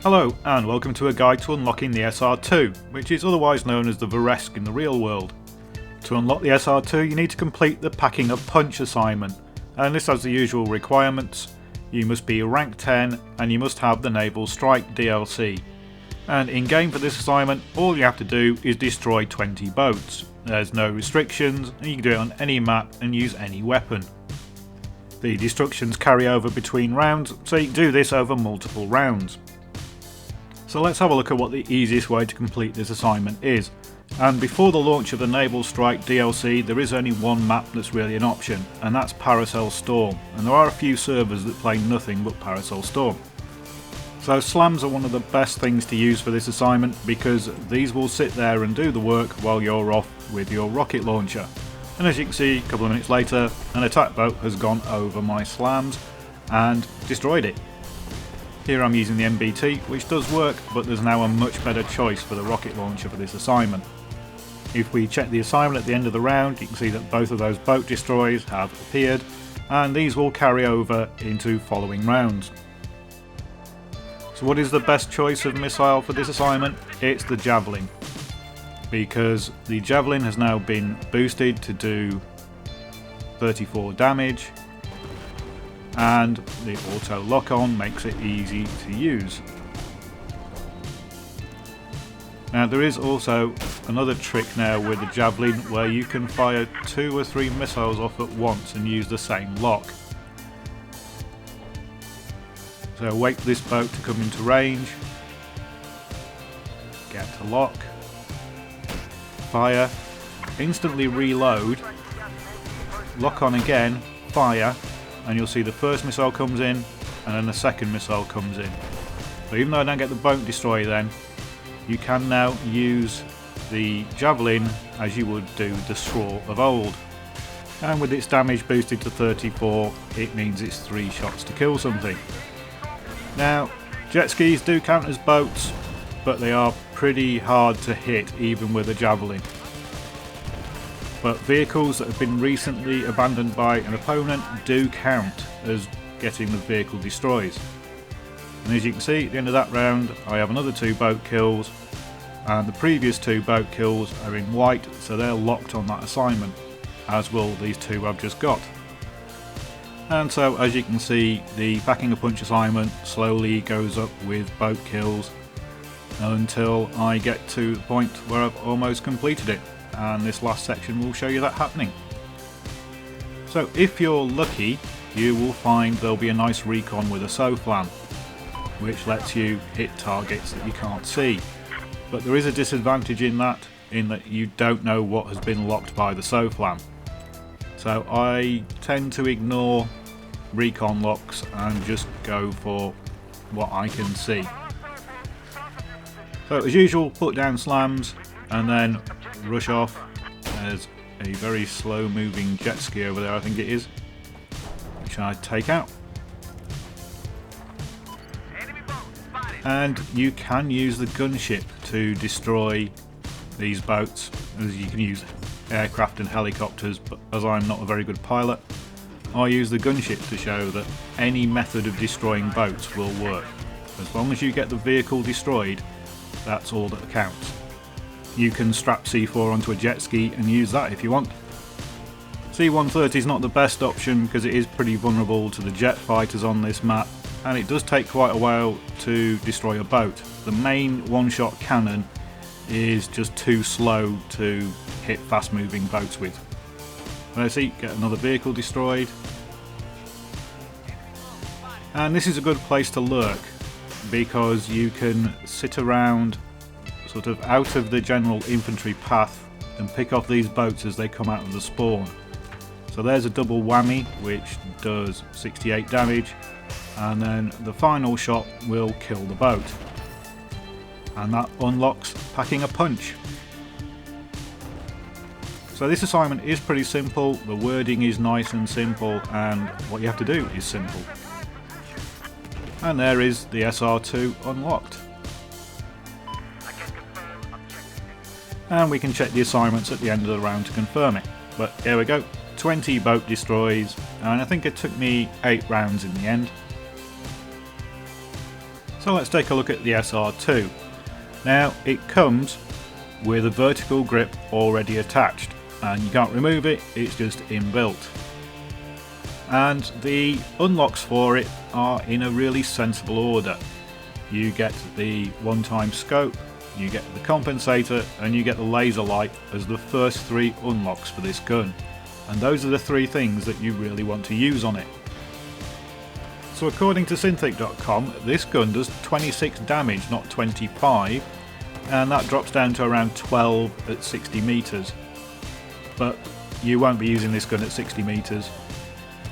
Hello and welcome to a guide to unlocking the SR-2, which is otherwise known as the Varesk in the real world. To unlock the SR-2 you need to complete the Packing a Punch assignment, and this has the usual requirements. You must be rank 10 and you must have the Naval Strike DLC. And in game for this assignment all you have to do is destroy 20 boats. There's no restrictions and you can do it on any map and use any weapon. The destructions carry over between rounds, so you can do this over multiple rounds. So let's have a look at what the easiest way to complete this assignment is. And before the launch of the Naval Strike DLC there is only one map that's really an option, and that's Paracel Storm, and there are a few servers that play nothing but Paracel Storm. So slams are one of the best things to use for this assignment because these will sit there and do the work while you're off with your rocket launcher. And as you can see, a couple of minutes later an attack boat has gone over my slams and destroyed it. Here I'm using the MBT, which does work, but there's now a much better choice for the rocket launcher for this assignment. If we check the assignment at the end of the round, you can see that both of those boat destroys have appeared, and these will carry over into following rounds. So what is the best choice of missile for this assignment? It's the javelin, because the javelin has now been boosted to do 34 damage, and the auto lock-on makes it easy to use. Now there is also another trick now with the javelin where you can fire 2 or 3 missiles off at once and use the same lock. So wait for this boat to come into range, get to lock, fire, instantly reload, lock on again, fire, and you'll see the first missile comes in and then the second missile comes in. So even though I don't get the boat destroyer then, you can now use the javelin as you would do the straw of old. And with its damage boosted to 34, it means it's 3 shots to kill something. Now, jet skis do count as boats, but they are pretty hard to hit even with a javelin. But vehicles that have been recently abandoned by an opponent do count as getting the vehicle destroys. And as you can see at the end of that round I have another 2 boat kills, and the previous 2 boat kills are in white, so they're locked on that assignment, as will these 2 I've just got. And so as you can see, the Packing a Punch assignment slowly goes up with boat kills until I get to the point where I've almost completed it, and this last section will show you that happening. So if you're lucky you will find there'll be a nice recon with a SOFLAM, which lets you hit targets that you can't see. But there is a disadvantage in that you don't know what has been locked by the SOFLAM. So I tend to ignore recon locks and just go for what I can see. So as usual, put down slams and then rush off. There's a very slow moving jet ski over there, I think it is, which I take out. And you can use the gunship to destroy these boats, as you can use aircraft and helicopters, but as I'm not a very good pilot I use the gunship to show that any method of destroying boats will work. As long as you get the vehicle destroyed, that's all that counts. You can strap C4 onto a jet ski and use that if you want. C-130 is not the best option because it is pretty vulnerable to the jet fighters on this map, and it does take quite a while to destroy a boat. The main one-shot cannon is just too slow to hit fast moving boats with. Let's see, get another vehicle destroyed. And this is a good place to lurk because you can sit around sort of out of the general infantry path and pick off these boats as they come out of the spawn. So there's a double whammy which does 68 damage, and then the final shot will kill the boat. And that unlocks Packing a Punch. So this assignment is pretty simple, the wording is nice and simple, and what you have to do is simple. And there is the SR-2 unlocked. And we can check the assignments at the end of the round to confirm it. But here we go, 20 boat destroys, and I think it took me 8 rounds in the end. So let's take a look at the SR-2. Now it comes with a vertical grip already attached, and you can't remove it, it's just inbuilt. And the unlocks for it are in a really sensible order. You get the one-time scope, you get the compensator, and you get the laser light as the first 3 unlocks for this gun. And those are the 3 things that you really want to use on it. So according to Synthetic.com, this gun does 26 damage, not 25, and that drops down to around 12 at 60 meters. But you won't be using this gun at 60 meters.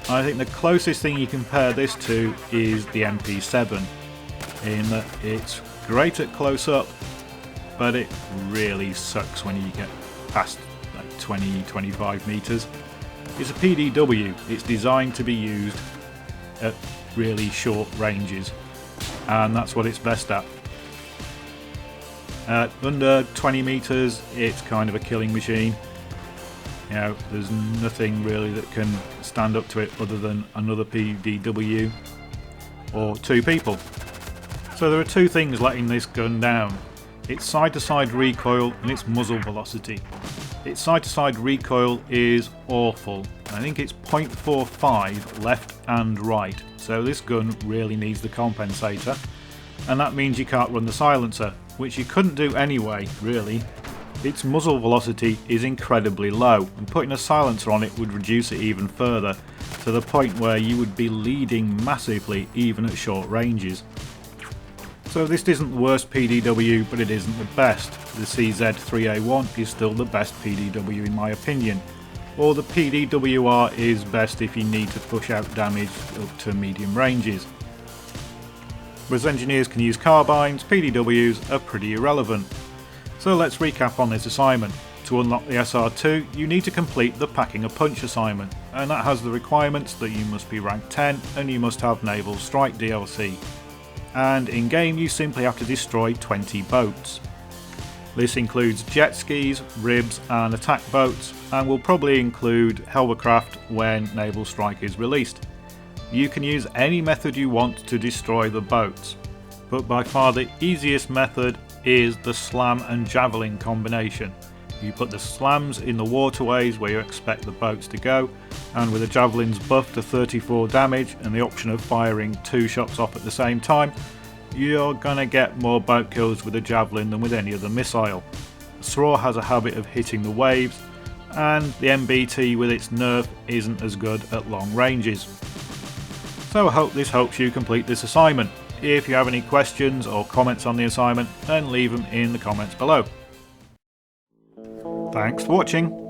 I think the closest thing you compare this to is the MP7, in that it's great at close up, but it really sucks when you get past like 20-25 meters. It's a PDW, it's designed to be used at really short ranges, and that's what it's best at. At under 20 meters, it's kind of a killing machine. You know, there's nothing really that can stand up to it other than another PDW or 2 people. So there are 2 things letting this gun down. Its side-to-side recoil and its muzzle velocity. Its side-to-side recoil is awful. I think it's 0.45 left and right. So this gun really needs the compensator. And that means you can't run the silencer, which you couldn't do anyway, really. Its muzzle velocity is incredibly low, and putting a silencer on it would reduce it even further, to the point where you would be leading massively even at short ranges. So this isn't the worst PDW, but it isn't the best. The CZ3A1 is still the best PDW in my opinion, or the PDWR is best if you need to push out damage up to medium ranges. Whereas engineers can use carbines, PDWs are pretty irrelevant. So let's recap on this assignment. To unlock the SR-2, you need to complete the Packing a Punch assignment, and that has the requirements that you must be rank 10 and you must have Naval Strike DLC. And in game you simply have to destroy 20 boats. This includes jet skis, ribs and attack boats, and will probably include hovercraft when Naval Strike is released. You can use any method you want to destroy the boats, but by far the easiest method is the slam and javelin combination. You put the slams in the waterways where you expect the boats to go, and with the javelins buffed to 34 damage and the option of firing 2 shots off at the same time, you're gonna get more boat kills with a javelin than with any other missile. The SR has a habit of hitting the waves, and the MBT with its nerf isn't as good at long ranges. So I hope this helps you complete this assignment. If you have any questions or comments on the assignment, then leave them in the comments below. Thanks for watching.